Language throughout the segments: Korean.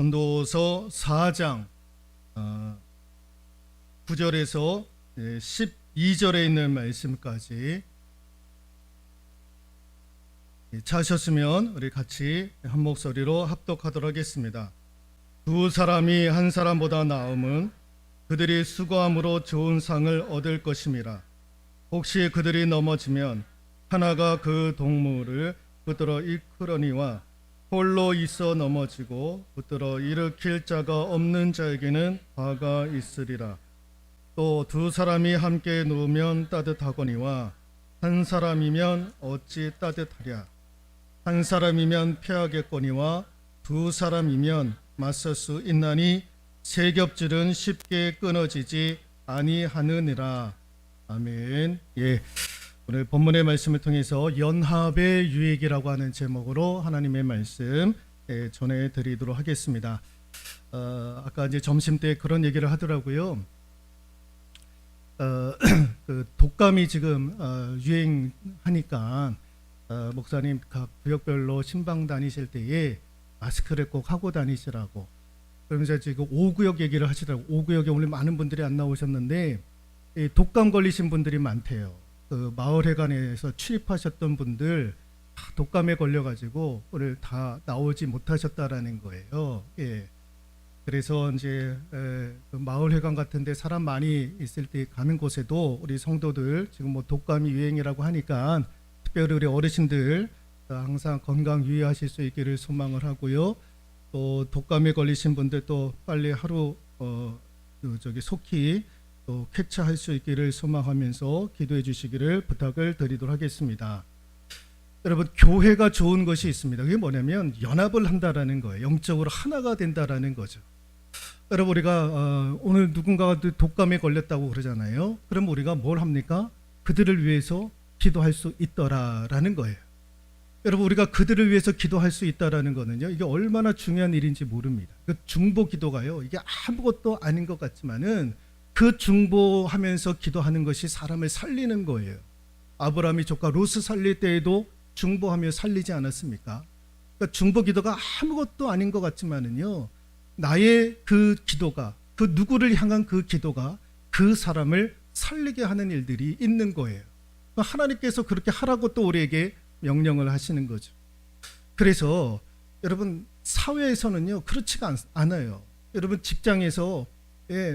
전도서 4장 9절에서 12절에 있는 말씀까지 찾으셨으면 우리 같이 한 목소리로 합독하도록 하겠습니다. 두 사람이 한 사람보다 나음은 그들이 수고함으로 좋은 상을 얻을 것임이라. 혹시 그들이 넘어지면 하나가 그 동물을 붙들어 이끌으니와 홀로 있어 넘어지고 붙들어 일으킬 자가 없는 자에게는 화가 있으리라. 또 두 사람이 함께 누우면 따뜻하거니와 한 사람이면 어찌 따뜻하랴. 한 사람이면 피하겠거니와 두 사람이면 맞설 수 있나니 세 겹줄은 쉽게 끊어지지 아니하느니라. 아멘. 오늘 본문의 말씀을 통해서 연합의 유익이라고 하는 제목으로 하나님의 말씀 전해드리도록 하겠습니다. 아까 이제 점심 때 그런 얘기를 하더라고요. 그 독감이 지금 유행하니까 목사님 각 구역별로 신방 다니실 때에 마스크를 꼭 하고 다니시라고. 그러면서 지금 5구역 얘기를 하시더라고요. 5구역에 오늘 많은 분들이 안 나오셨는데 독감 걸리신 분들이 많대요. 그 마을회관에서 출입하셨던 분들 다 독감에 걸려가지고 오늘 다 나오지 못하셨다라는 거예요. 그래서 이제 그 마을회관 같은데 사람 많이 있을 때 가는 곳에도 우리 성도들 지금 뭐 독감이 유행이라고 하니까 특별히 우리 어르신들 항상 건강 유의하실 수 있기를 소망을 하고요. 또 독감에 걸리신 분들 또 빨리 하루 속히 또 쾌차할 수 있기를 소망하면서 기도해 주시기를 부탁을 드리도록 하겠습니다. 여러분, 교회가 좋은 것이 있습니다. 그게 뭐냐면 연합을 한다라는 거예요. 영적으로 하나가 된다라는 거죠. 여러분, 우리가 오늘 누군가가 독감에 걸렸다고 그러잖아요. 그럼 우리가 뭘 합니까? 그들을 위해서 기도할 수 있더라라는 거예요. 여러분, 우리가 그들을 위해서 기도할 수 있다라는 거는요, 이게 얼마나 중요한 일인지 모릅니다. 그 중보 기도가요, 이게 아무것도 아닌 것 같지만은 그 중보하면서 기도하는 것이 사람을 살리는 거예요. 아브라함이 조카 롯을 살릴 때에도 중보하며 살리지 않았습니까? 그러니까 중보 기도가 아무것도 아닌 것 같지만은요, 나의 그 기도가, 그 누구를 향한 그 기도가 그 사람을 살리게 하는 일들이 있는 거예요. 하나님께서 그렇게 하라고 또 우리에게 명령을 하시는 거죠. 그래서 여러분, 사회에서는요 그렇지가 않아요. 여러분, 직장에서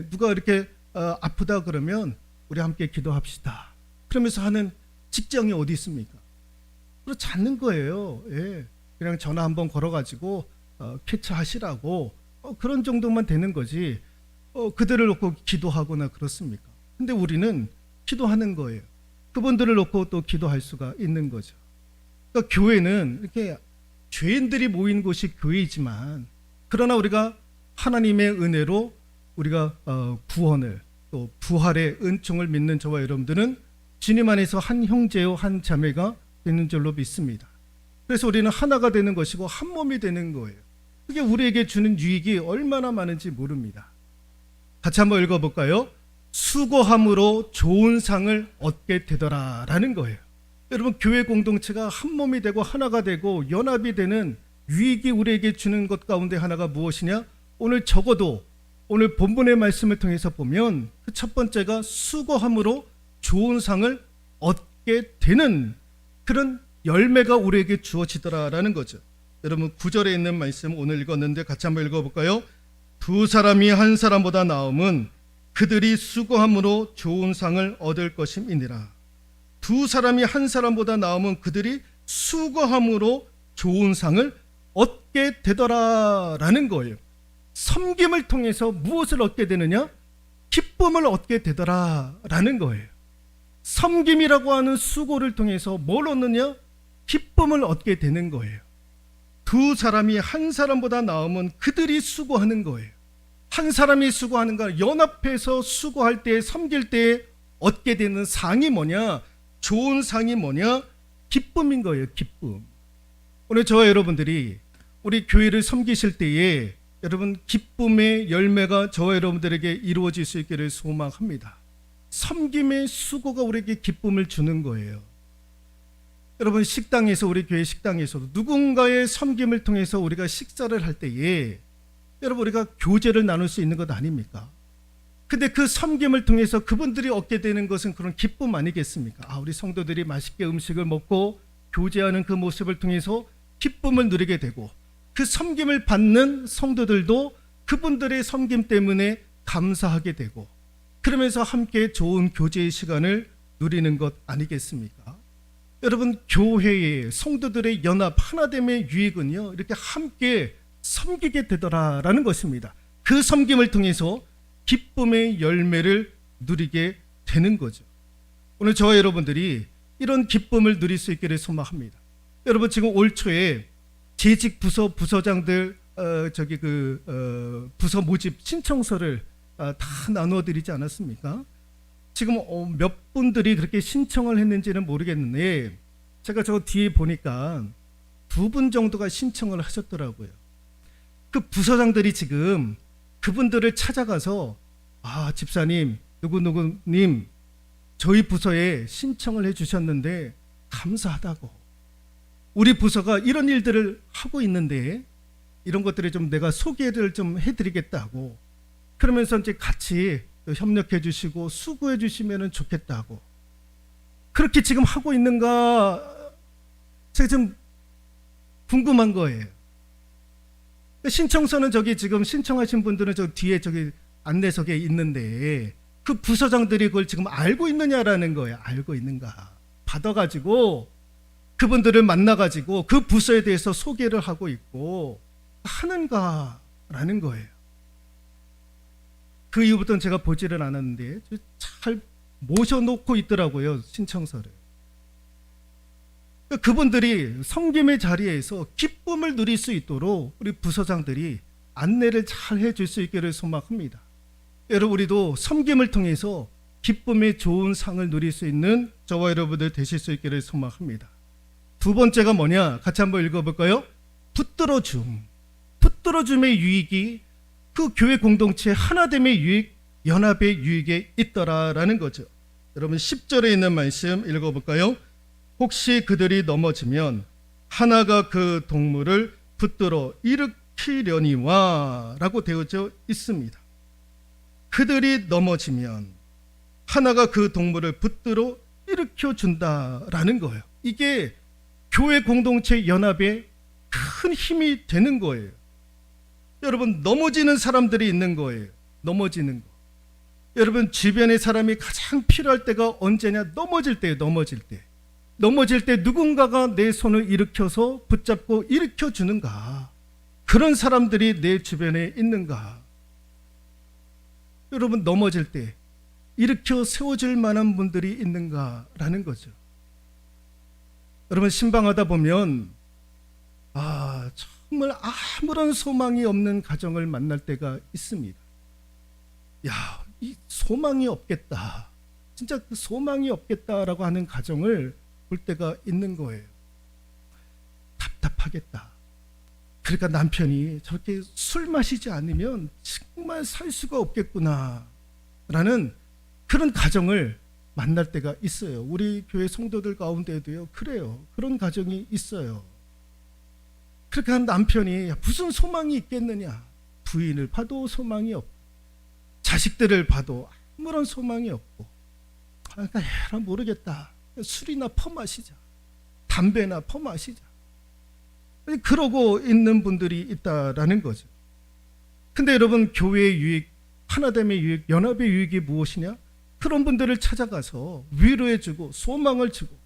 누가 이렇게 아프다 그러면 우리 함께 기도합시다 그러면서 하는 직장이 어디 있습니까? 그렇지 않는 거예요. 그냥 전화 한번 걸어가지고 쾌차하시라고 그런 정도만 되는 거지 그들을 놓고 기도하거나 그렇습니까? 근데 우리는 기도하는 거예요. 그분들을 놓고 또 기도할 수가 있는 거죠. 그러니까 교회는 이렇게 죄인들이 모인 곳이 교회이지만, 그러나 우리가 하나님의 은혜로 우리가 구원을 또 부활의 은총을 믿는 저와 여러분들은 주님 안에서 한 형제요 한 자매가 되는 줄로 믿습니다. 그래서 우리는 하나가 되는 것이고 한 몸이 되는 거예요. 그게 우리에게 주는 유익이 얼마나 많은지 모릅니다. 같이 한번 읽어볼까요? 수고함으로 좋은 상을 얻게 되더라라는 거예요. 여러분, 교회 공동체가 한 몸이 되고 하나가 되고 연합이 되는 유익이 우리에게 주는 것 가운데 하나가 무엇이냐? 오늘 적어도 오늘 본문의 말씀을 통해서 보면 그 첫 번째가 수고함으로 좋은 상을 얻게 되는 그런 열매가 우리에게 주어지더라라는 거죠. 여러분, 9절에 있는 말씀 오늘 읽었는데 같이 한번 읽어볼까요? 두 사람이 한 사람보다 나음은 그들이 수고함으로 좋은 상을 얻을 것임이니라. 두 사람이 한 사람보다 나으면 그들이 수고함으로 좋은 상을 얻게 되더라라는 거예요. 섬김을 통해서 무엇을 얻게 되느냐? 기쁨을 얻게 되더라라는 거예요. 섬김이라고 하는 수고를 통해서 뭘 얻느냐? 기쁨을 얻게 되는 거예요. 두 사람이 한 사람보다 나으면 그들이 수고하는 거예요. 한 사람이 수고하는가? 연합해서 수고할 때, 섬길 때 얻게 되는 상이 뭐냐? 좋은 상이 뭐냐? 기쁨인 거예요. 기쁨. 오늘 저와 여러분들이 우리 교회를 섬기실 때에 여러분, 기쁨의 열매가 저와 여러분들에게 이루어질 수 있기를 소망합니다. 섬김의 수고가 우리에게 기쁨을 주는 거예요. 여러분, 식당에서, 우리 교회 식당에서도 누군가의 섬김을 통해서 우리가 식사를 할 때에 여러분 우리가 교제를 나눌 수 있는 것 아닙니까? 근데 그 섬김을 통해서 그분들이 얻게 되는 것은 그런 기쁨 아니겠습니까? 아, 우리 성도들이 맛있게 음식을 먹고 교제하는 그 모습을 통해서 기쁨을 누리게 되고 그 섬김을 받는 성도들도 그분들의 섬김 때문에 감사하게 되고 그러면서 함께 좋은 교제의 시간을 누리는 것 아니겠습니까? 여러분 교회의 성도들의 연합 하나됨의 유익은요 이렇게 함께 섬기게 되더라라는 것입니다. 그 섬김을 통해서 기쁨의 열매를 누리게 되는 거죠. 오늘 저와 여러분들이 이런 기쁨을 누릴 수 있기를 소망합니다. 여러분 지금 올 초에 재직 부서장들 부서 모집 신청서를 다 나누어 드리지 않았습니까? 지금 몇 분들이 그렇게 신청을 했는지는 모르겠는데 제가 저 뒤에 보니까 2분 정도가 신청을 하셨더라고요. 그 부서장들이 지금 그분들을 찾아가서 아, 집사님, 누구누구님 저희 부서에 신청을 해주셨는데 감사하다고. 우리 부서가 이런 일들을 하고 있는데 이런 것들을 좀 내가 소개를 좀 해드리겠다고. 그러면서 이제 같이 협력해 주시고 수고해 주시면 좋겠다고. 그렇게 지금 하고 있는가 제가 좀 궁금한 거예요. 신청서는 저기 지금 신청하신 분들은 저 뒤에 저기 안내석에 있는데 그 부서장들이 그걸 지금 알고 있느냐라는 거예요. 알고 있는가. 받아가지고 그분들을 만나가지고 그 부서에 대해서 소개를 하고 있고 하는가라는 거예요. 그 이후부터는 제가 보지를 않았는데 잘 모셔놓고 있더라고요. 신청서를. 그분들이 섬김의 자리에서 기쁨을 누릴 수 있도록 우리 부서장들이 안내를 잘 해줄 수 있기를 소망합니다. 여러분 우리도 섬김을 통해서 기쁨의 좋은 상을 누릴 수 있는 저와 여러분들 되실 수 있기를 소망합니다. 2번째가 뭐냐? 같이 한번 읽어볼까요? 붙들어줌. 붙들어줌의 유익이 그 교회 공동체 하나됨의 유익, 연합의 유익에 있더라라는 거죠. 여러분 10절에 있는 말씀 읽어볼까요? 혹시 그들이 넘어지면 하나가 그 동물을 붙들어 일으키려니와 라고 되어져 있습니다. 그들이 넘어지면 하나가 그 동물을 붙들어 일으켜준다라는 거예요. 이게 교회 공동체 연합에 큰 힘이 되는 거예요. 여러분 넘어지는 사람들이 있는 거예요. 넘어지는 거. 여러분 주변의 사람이 가장 필요할 때가 언제냐? 넘어질 때예요. 넘어질 때 누군가가 내 손을 일으켜서 붙잡고 일으켜주는가? 그런 사람들이 내 주변에 있는가? 여러분 넘어질 때 일으켜 세워줄 만한 분들이 있는가라는 거죠. 여러분 신방하다 보면 정말 아무런 소망이 없는 가정을 만날 때가 있습니다. 야, 이 소망이 없겠다. 진짜 그 소망이 없겠다라고 하는 가정을 볼 때가 있는 거예요. 답답하겠다. 그러니까 남편이 저렇게 술 마시지 않으면 정말 살 수가 없겠구나 라는 그런 가정을 만날 때가 있어요. 우리 교회 성도들 가운데도요. 그래요. 그런 가정이 있어요. 그렇게 한 남편이 무슨 소망이 있겠느냐. 부인을 봐도 소망이 없고 자식들을 봐도 아무런 소망이 없고 그러니까 에라 모르겠다. 술이나 퍼마시자. 담배나 퍼마시자. 그러고 있는 분들이 있다라는 거죠. 근데 여러분 교회의 유익, 하나됨의 유익, 연합의 유익이 무엇이냐? 그런 분들을 찾아가서 위로해주고 소망을 주고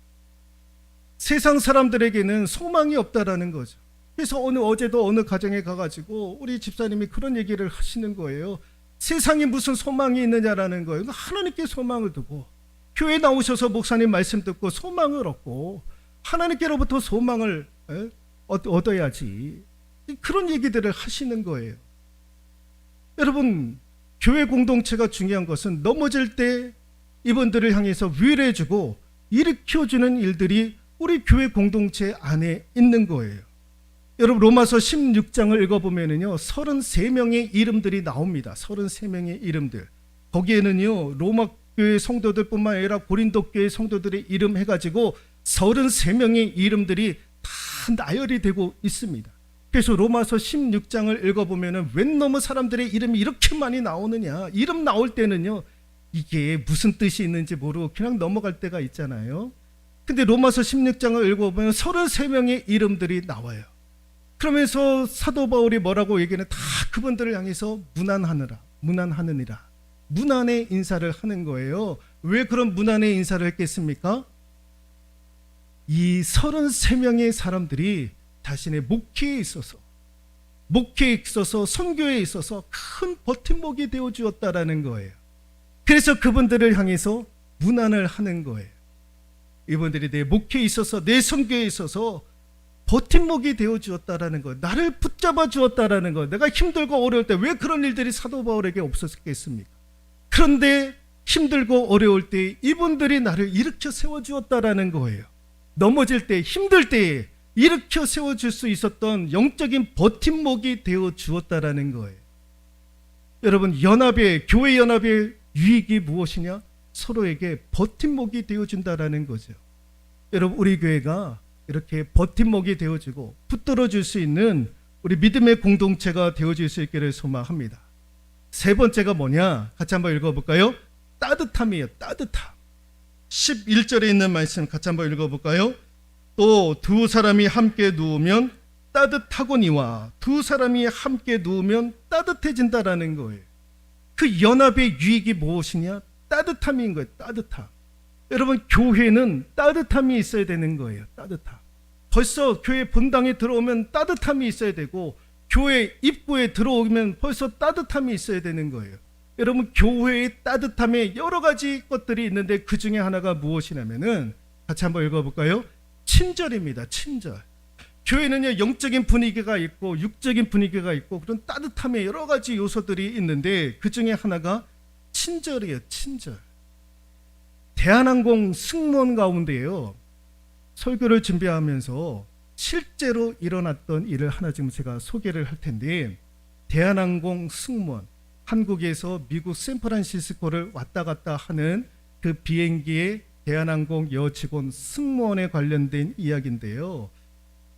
세상 사람들에게는 소망이 없다라는 거죠. 그래서 어제도 어느 가정에 가가지고 우리 집사님이 그런 얘기를 하시는 거예요. 세상에 무슨 소망이 있느냐라는 거예요. 하나님께 소망을 두고 교회 나오셔서 목사님 말씀 듣고 소망을 얻고 하나님께로부터 소망을 얻어야지. 그런 얘기들을 하시는 거예요. 여러분 교회 공동체가 중요한 것은 넘어질 때 이분들을 향해서 위로해주고 일으켜주는 일들이 우리 교회 공동체 안에 있는 거예요. 여러분 로마서 16장을 읽어보면요 33명의 이름들이 나옵니다. 33명의 이름들. 거기에는요 로마 교회 성도들뿐만 아니라 고린도 교회 성도들의 이름 해가지고 33명의 이름들이 다 나열이 되고 있습니다. 그래서 로마서 16장을 읽어보면은 웬 놈의 사람들의 이름이 이렇게 많이 나오느냐. 이름 나올 때는요, 이게 무슨 뜻이 있는지 모르고 그냥 넘어갈 때가 있잖아요. 근데 로마서 16장을 읽어보면 33명의 이름들이 나와요. 그러면서 사도 바울이 뭐라고 얘기하는, 다 그분들을 향해서 무난하느니라. 무난의 인사를 하는 거예요. 왜 그런 무난의 인사를 했겠습니까? 이 33명의 사람들이 자신의 목회에 있어서 선교에 있어서 큰 버팀목이 되어 주었다라는 거예요. 그래서 그분들을 향해서 문안을 하는 거예요. 이분들이 내 목회에 있어서, 내 선교에 있어서 버팀목이 되어 주었다라는 거예요. 나를 붙잡아 주었다라는 거예요. 내가 힘들고 어려울 때 왜 그런 일들이 사도 바울에게 없었겠습니까? 그런데 힘들고 어려울 때 이분들이 나를 일으켜 세워 주었다라는 거예요. 넘어질 때, 힘들 때 일으켜 세워줄 수 있었던 영적인 버팀목이 되어 주었다라는 거예요. 여러분, 교회 연합의 유익이 무엇이냐? 서로에게 버팀목이 되어준다라는 거죠. 여러분, 우리 교회가 이렇게 버팀목이 되어주고 붙들어줄 수 있는 우리 믿음의 공동체가 되어줄 수 있기를 소망합니다. 세 번째가 뭐냐? 같이 한번 읽어볼까요? 따뜻함이에요. 따뜻함. 11절에 있는 말씀 같이 한번 읽어볼까요? 또 두 사람이 함께 누우면 따뜻하거니와 두 사람이 함께 누우면 따뜻해진다라는 거예요. 그 연합의 유익이 무엇이냐? 따뜻함인 거예요. 따뜻함. 여러분, 교회는 따뜻함이 있어야 되는 거예요. 따뜻함. 벌써 교회 본당에 들어오면 따뜻함이 있어야 되고, 교회 입구에 들어오면 벌써 따뜻함이 있어야 되는 거예요. 여러분, 교회의 따뜻함에 여러 가지 것들이 있는데 그 중에 하나가 무엇이냐면은 같이 한번 읽어볼까요? 친절입니다. 친절. 교회는요, 영적인 분위기가 있고 육적인 분위기가 있고 그런 따뜻함의 여러 가지 요소들이 있는데 그 중에 하나가 친절이에요. 친절. 대한항공 승무원 가운데요, 설교를 준비하면서 실제로 일어났던 일을 하나 지금 제가 소개를 할 텐데, 대한항공 승무원, 한국에서 미국 샌프란시스코를 왔다 갔다 하는 그 비행기의 대한항공 여직원 승무원에 관련된 이야기인데요.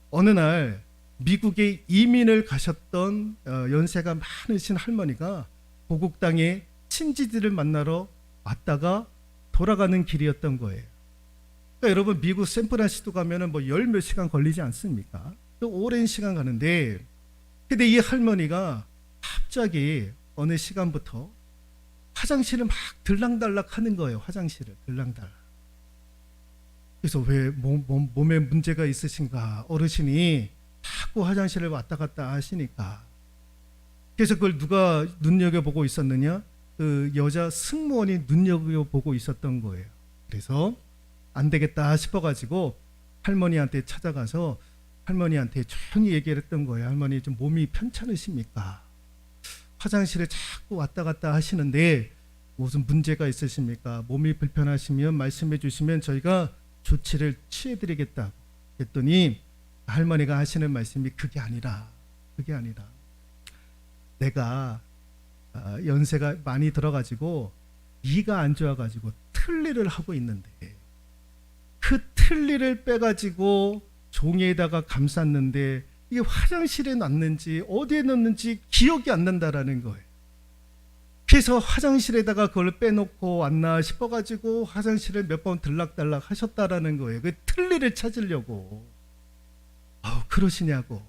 어느 날 미국에 이민을 가셨던 연세가 많으신 할머니가 고국 땅에 친지들을 만나러 왔다가 돌아가는 길이었던 거예요. 그러니까 여러분, 미국 샌프란시스코 가면은 뭐 열 몇 시간 걸리지 않습니까? 또 오랜 시간 가는데, 근데 이 할머니가 갑자기 어느 시간부터 화장실을 막 들락달락 하는 거예요. 화장실을 들락달락. 그래서 왜 몸에 문제가 있으신가? 어르신이 자꾸 화장실을 왔다 갔다 하시니까. 그래서 그걸 누가 눈여겨보고 있었느냐? 그 여자 승무원이 눈여겨보고 있었던 거예요. 그래서 안 되겠다 싶어가지고 할머니한테 찾아가서 할머니한테 조용히 얘기를 했던 거예요. 할머니, 좀 몸이 편찮으십니까? 화장실에 자꾸 왔다 갔다 하시는데 무슨 문제가 있으십니까? 몸이 불편하시면 말씀해 주시면 저희가 조치를 취해드리겠다고 했더니 할머니가 하시는 말씀이 그게 아니라 내가 연세가 많이 들어가지고 이가 안 좋아가지고 틀니를 하고 있는데 그 틀니를 빼가지고 종이에다가 감쌌는데 이게 화장실에 놨는지 어디에 넣는지 기억이 안 난다라는 거예요. 그래서 화장실에다가 그걸 빼놓고 왔나 싶어가지고 화장실을 몇 번 들락달락 하셨다라는 거예요. 그 틀니를 찾으려고. 그러시냐고.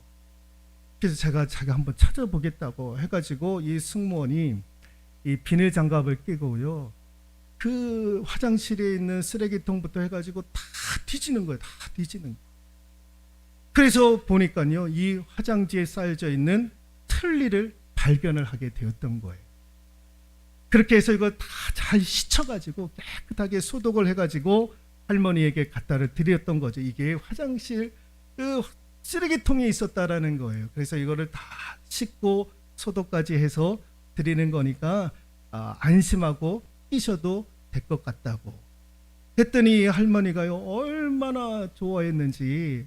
그래서 제가 한번 찾아보겠다고 해가지고 이 승무원이 이 비닐 장갑을 끼고요, 그 화장실에 있는 쓰레기통부터 해가지고 다 뒤지는 거예요. 다 뒤지는 거예요. 그래서 보니까요, 이 화장지에 쌓여져 있는 틀니를 발견을 하게 되었던 거예요. 그렇게 해서 이거 다 잘 씻어가지고 깨끗하게 소독을 해가지고 할머니에게 갖다 드렸던 거죠. 이게 화장실 그 쓰레기통에 있었다라는 거예요. 그래서 이거를 다 씻고 소독까지 해서 드리는 거니까 안심하고 끼셔도 될 것 같다고 했더니 할머니가요, 얼마나 좋아했는지,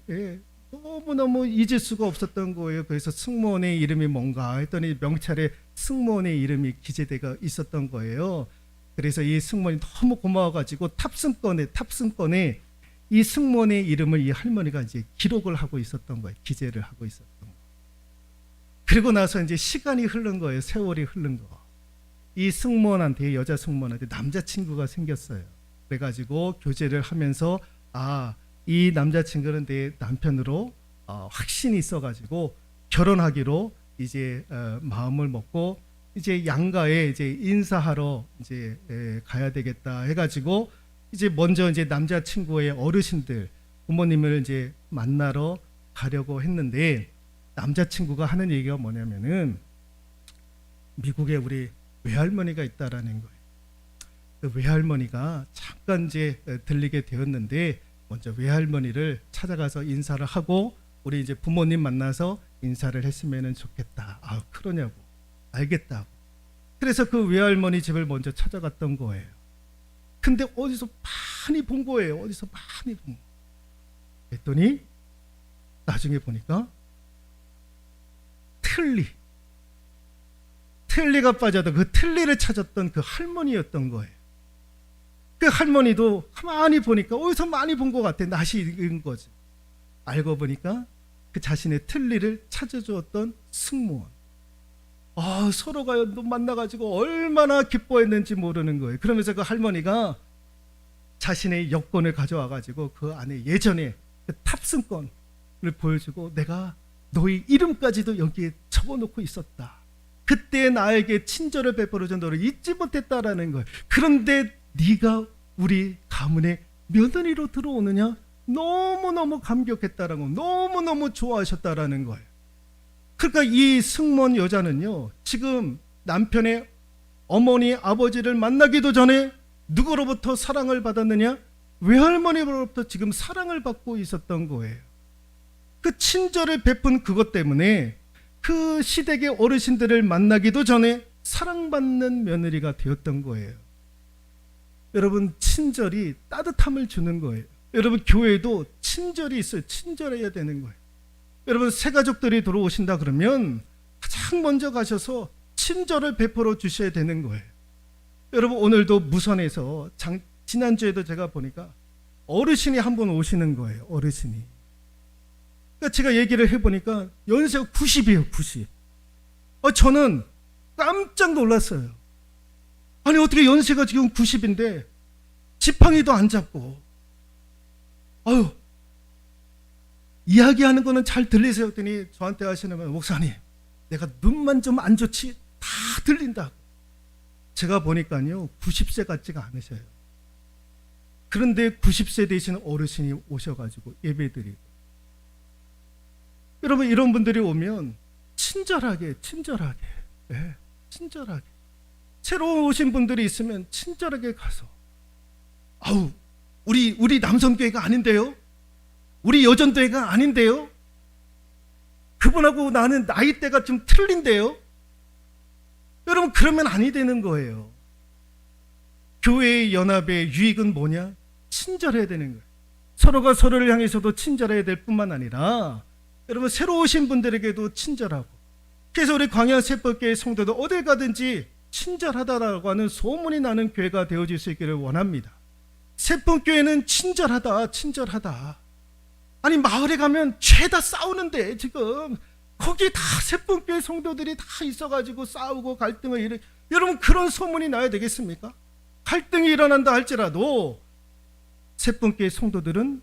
너무너무 잊을 수가 없었던 거예요. 그래서 승무원의 이름이 뭔가 했더니 명찰에 승무원의 이름이 기재되어 있었던 거예요. 그래서 이 승무원이 너무 고마워가지고 탑승권에 이 승무원의 이름을 이 할머니가 이제 기록을 하고 있었던 거예요. 기재를 하고 있었던 거예요. 그리고 나서 이제 시간이 흐른 거예요. 세월이 흐른 거. 이 승무원한테, 여자 승무원한테 남자친구가 생겼어요. 그래가지고 교제를 하면서 이 남자친구는 내 남편으로 확신이 있어가지고 결혼하기로 이제 마음을 먹고 이제 양가에 이제 인사하러 이제 가야 되겠다 해가지고 이제 먼저 이제 남자친구의 어르신들 부모님을 이제 만나러 가려고 했는데 남자친구가 하는 얘기가 뭐냐면은 미국에 우리 외할머니가 있다라는 거예요. 그 외할머니가 잠깐 이제 들리게 되었는데 먼저 외할머니를 찾아가서 인사를 하고 우리 이제 부모님 만나서 인사를 했으면 좋겠다. 그러냐고. 알겠다고. 그래서 그 외할머니 집을 먼저 찾아갔던 거예요. 근데 어디서 많이 본 거예요. 어디서 많이 본 거. 그랬더니 나중에 보니까 틀니가 빠져도 그 틀니를 찾았던 그 할머니였던 거예요. 그 할머니도 가만히 보니까 어디서 많이 본 것 같아. 낯이 익은 거지. 알고 보니까 그 자신의 틀니를 찾아주었던 승무원. 서로가 만나가지고 얼마나 기뻐했는지 모르는 거예요. 그러면서 그 할머니가 자신의 여권을 가져와가지고 그 안에 예전에 그 탑승권을 보여주고 내가 너의 이름까지도 여기에 적어놓고 있었다. 그때 나에게 친절을 베풀어준 너를 잊지 못했다라는 거예요. 그런데 네가 우리 가문의 며느리로 들어오느냐? 너무너무 감격했다라고 너무너무 좋아하셨다라는 거예요. 그러니까 이 승무원 여자는요, 지금 남편의 어머니 아버지를 만나기도 전에 누구로부터 사랑을 받았느냐? 외할머니로부터 지금 사랑을 받고 있었던 거예요. 그 친절을 베푼 그것 때문에 그 시댁의 어르신들을 만나기도 전에 사랑받는 며느리가 되었던 거예요. 여러분, 친절이 따뜻함을 주는 거예요. 여러분, 교회도 친절이 있어요. 친절해야 되는 거예요. 여러분, 새가족들이 들어오신다 그러면 가장 먼저 가셔서 친절을 베풀어 주셔야 되는 거예요. 여러분, 오늘도 무선에서 지난주에도 제가 보니까 어르신이 한 분 오시는 거예요. 어르신이. 그러니까 제가 얘기를 해보니까 연세가 90이에요. 90. 저는 깜짝 놀랐어요. 아니 어떻게 연세가 지금 90인데 지팡이도 안 잡고 이야기하는 거는 잘 들리세요? 했더니 저한테 하시는 분, 목사님 내가 눈만 좀 안 좋지 다 들린다. 제가 보니까요 90세 같지가 않으셔요. 그런데 90세 되신 어르신이 오셔가지고 예배드리고, 여러분 이런 분들이 오면 친절하게 새로 오신 분들이 있으면 친절하게 가서 우리 남성교회가 아닌데요? 우리 여전교회가 아닌데요? 그분하고 나는 나이대가 좀 틀린데요? 여러분 그러면 아니 되는 거예요. 교회의 연합의 유익은 뭐냐? 친절해야 되는 거예요. 서로가 서로를 향해서도 친절해야 될 뿐만 아니라 여러분 새로 오신 분들에게도 친절하고, 그래서 우리 광야 세법교회 성도도 어딜 가든지 친절하다라고 하는 소문이 나는 교회가 되어질 수 있기를 원합니다. 세법교회는 친절하다. 아니 마을에 가면 죄다 싸우는데 지금 거기 다 세법교회 성도들이 다 있어가지고 싸우고 갈등을 여러분 그런 소문이 나야 되겠습니까? 갈등이 일어난다 할지라도 세법교회 성도들은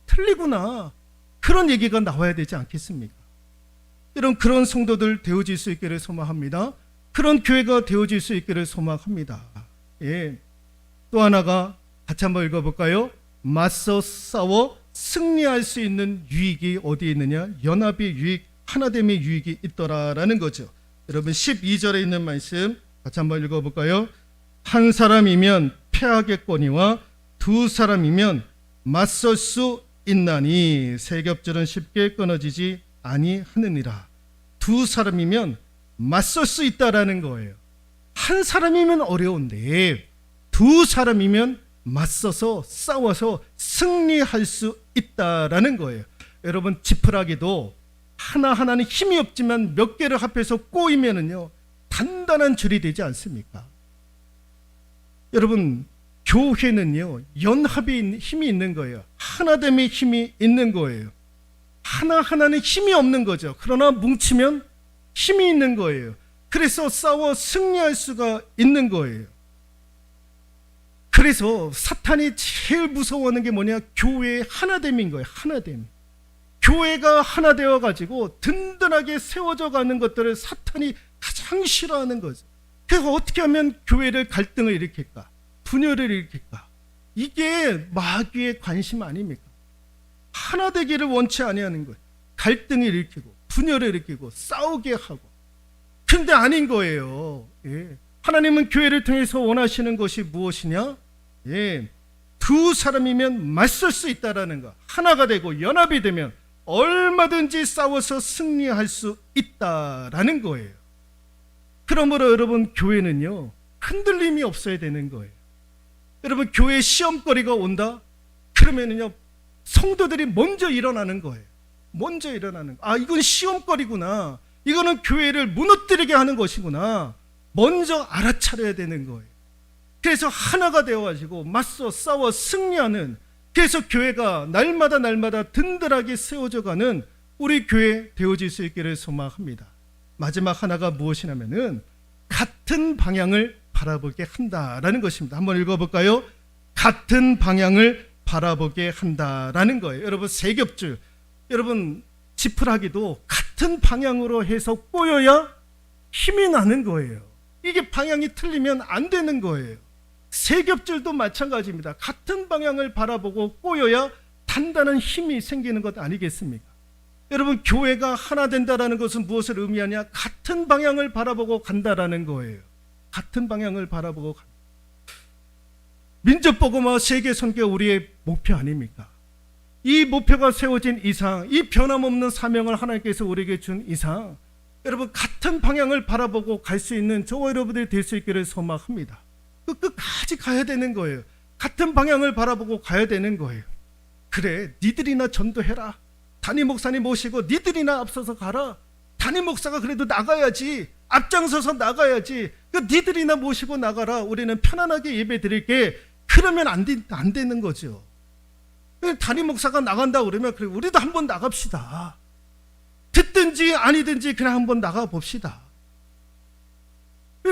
틀리구나 그런 얘기가 나와야 되지 않겠습니까? 여러분 그런 성도들 되어질 수 있기를 소망합니다. 그런 교회가 되어질 수 있기를 소망합니다. 또 하나가 같이 한번 읽어볼까요? 맞서 싸워 승리할 수 있는 유익이 어디에 있느냐? 연합의 유익, 하나됨의 유익이 있더라라는 거죠. 여러분 12절에 있는 말씀 같이 한번 읽어볼까요? 한 사람이면 패하겠거니와 두 사람이면 맞설 수 있나니 세 겹줄은 쉽게 끊어지지 아니하느니라. 두 사람이면 맞설 수 있다라는 거예요. 한 사람이면 어려운데 두 사람이면 맞서서 싸워서 승리할 수 있다라는 거예요. 여러분 지푸라기도 하나하나는 힘이 없지만 몇 개를 합해서 꼬이면은요 단단한 줄이 되지 않습니까? 여러분 교회는요 연합의 힘이 있는 거예요. 하나됨의 힘이 있는 거예요. 하나하나는 힘이 없는 거죠. 그러나 뭉치면 힘이 있는 거예요. 그래서 싸워 승리할 수가 있는 거예요. 그래서 사탄이 제일 무서워하는 게 뭐냐? 교회의 하나됨인 거예요. 하나됨. 교회가 하나 되어가지고 든든하게 세워져 가는 것들을 사탄이 가장 싫어하는 거죠. 그래서 어떻게 하면 교회를 갈등을 일으킬까? 분열을 일으킬까? 이게 마귀의 관심 아닙니까? 하나 되기를 원치 아니하는 거예요. 갈등을 일으키고 분열을 일으키고 싸우게 하고. 근데 아닌 거예요. 예. 하나님은 교회를 통해서 원하시는 것이 무엇이냐? 예. 두 사람이면 맞설 수 있다라는 거. 하나가 되고 연합이 되면 얼마든지 싸워서 승리할 수 있다라는 거예요. 그러므로 여러분, 교회는요, 흔들림이 없어야 되는 거예요. 여러분, 교회 시험거리가 온다? 그러면은요, 성도들이 먼저 일어나는 거예요. 먼저 일어나는 거. 아, 이건 시험거리구나. 이거는 교회를 무너뜨리게 하는 것이구나. 먼저 알아차려야 되는 거예요. 그래서 하나가 되어가지고 맞서 싸워 승리하는, 그래서 교회가 날마다 든든하게 세워져가는 우리 교회 되어질 수 있기를 소망합니다. 마지막 하나가 무엇이냐면은 같은 방향을 바라보게 한다라는 것입니다. 한번 읽어볼까요? 같은 방향을 바라보게 한다라는 거예요. 여러분, 세겹줄, 여러분 지푸라기도 같은 방향으로 해서 꼬여야 힘이 나는 거예요. 이게 방향이 틀리면 안 되는 거예요. 세겹줄도 마찬가지입니다. 같은 방향을 바라보고 꼬여야 단단한 힘이 생기는 것 아니겠습니까? 여러분, 교회가 하나 된다라는 것은 무엇을 의미하냐? 같은 방향을 바라보고 간다라는 거예요. 같은 방향을 바라보고 간다. 민족복음화 세계선교 우리의 목표 아닙니까? 이 목표가 세워진 이상, 이 변함없는 사명을 하나님께서 우리에게 준 이상, 여러분 같은 방향을 바라보고 갈 수 있는 저와 여러분들이 될 수 있기를 소망합니다. 끝까지 가야 되는 거예요. 같은 방향을 바라보고 가야 되는 거예요. 그래, 니들이나 전도해라. 담임 목사님 모시고 니들이나 앞서서 가라. 담임 목사가 그래도 나가야지. 앞장서서 나가야지. 니들이나 모시고 나가라. 우리는 편안하게 예배 드릴게. 그러면 안 되는 거죠. 담임 목사가 나간다 그러면 그래, 우리도 한번 나갑시다. 듣든지 아니든지 그냥 한번 나가 봅시다.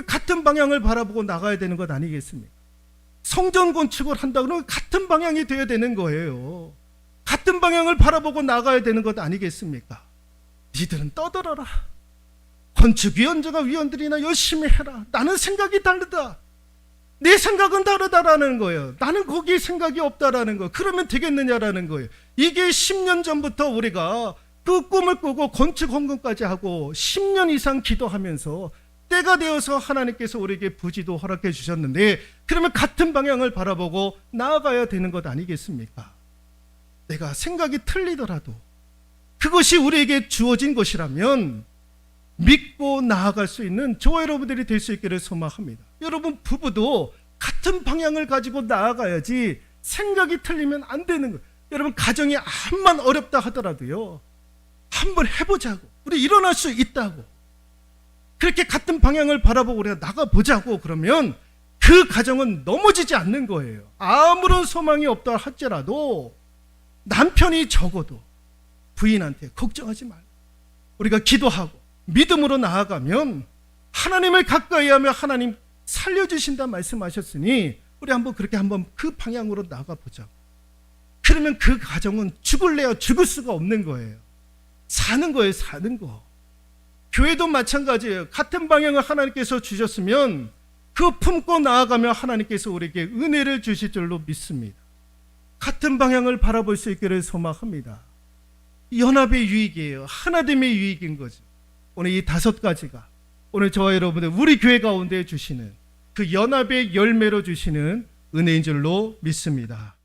같은 방향을 바라보고 나가야 되는 것 아니겠습니까? 성전 건축을 한다 그러면 같은 방향이 되어야 되는 거예요. 같은 방향을 바라보고 나가야 되는 것 아니겠습니까? 니들은 떠들어라. 건축위원장과 위원들이나 열심히 해라. 나는 생각이 다르다. 내 생각은 다르다라는 거예요. 나는 거기에 생각이 없다라는 거. 그러면 되겠느냐라는 거예요. 이게 10년 전부터 우리가 그 꿈을 꾸고 건축 헌금까지 하고 10년 이상 기도하면서 때가 되어서 하나님께서 우리에게 부지도 허락해 주셨는데, 그러면 같은 방향을 바라보고 나아가야 되는 것 아니겠습니까? 내가 생각이 틀리더라도 그것이 우리에게 주어진 것이라면 믿고 나아갈 수 있는 저와 여러분들이 될 수 있기를 소망합니다. 여러분, 부부도 같은 방향을 가지고 나아가야지 생각이 틀리면 안 되는 거예요. 여러분, 가정이 암만 어렵다 하더라도요, 한번 해보자고. 우리 일어날 수 있다고. 그렇게 같은 방향을 바라보고 우리가 나가보자고. 그러면 그 가정은 넘어지지 않는 거예요. 아무런 소망이 없다 할지라도 남편이 적어도 부인한테 걱정하지 말고 우리가 기도하고 믿음으로 나아가면 하나님을 가까이 하며 하나님 살려주신다 말씀하셨으니 우리 한번 그렇게 한번 그 방향으로 나가보자고. 그러면 그 가정은 죽을래야 죽을 수가 없는 거예요. 사는 거예요, 사는 거. 교회도 마찬가지예요. 같은 방향을 하나님께서 주셨으면 그 품고 나아가며 하나님께서 우리에게 은혜를 주실 줄로 믿습니다. 같은 방향을 바라볼 수 있기를 소망합니다. 연합의 유익이에요. 하나됨의 유익인 거죠. 오늘 이 5가지가 오늘 저와 여러분들 우리 교회 가운데 주시는 그 연합의 열매로 주시는 은혜인 줄로 믿습니다.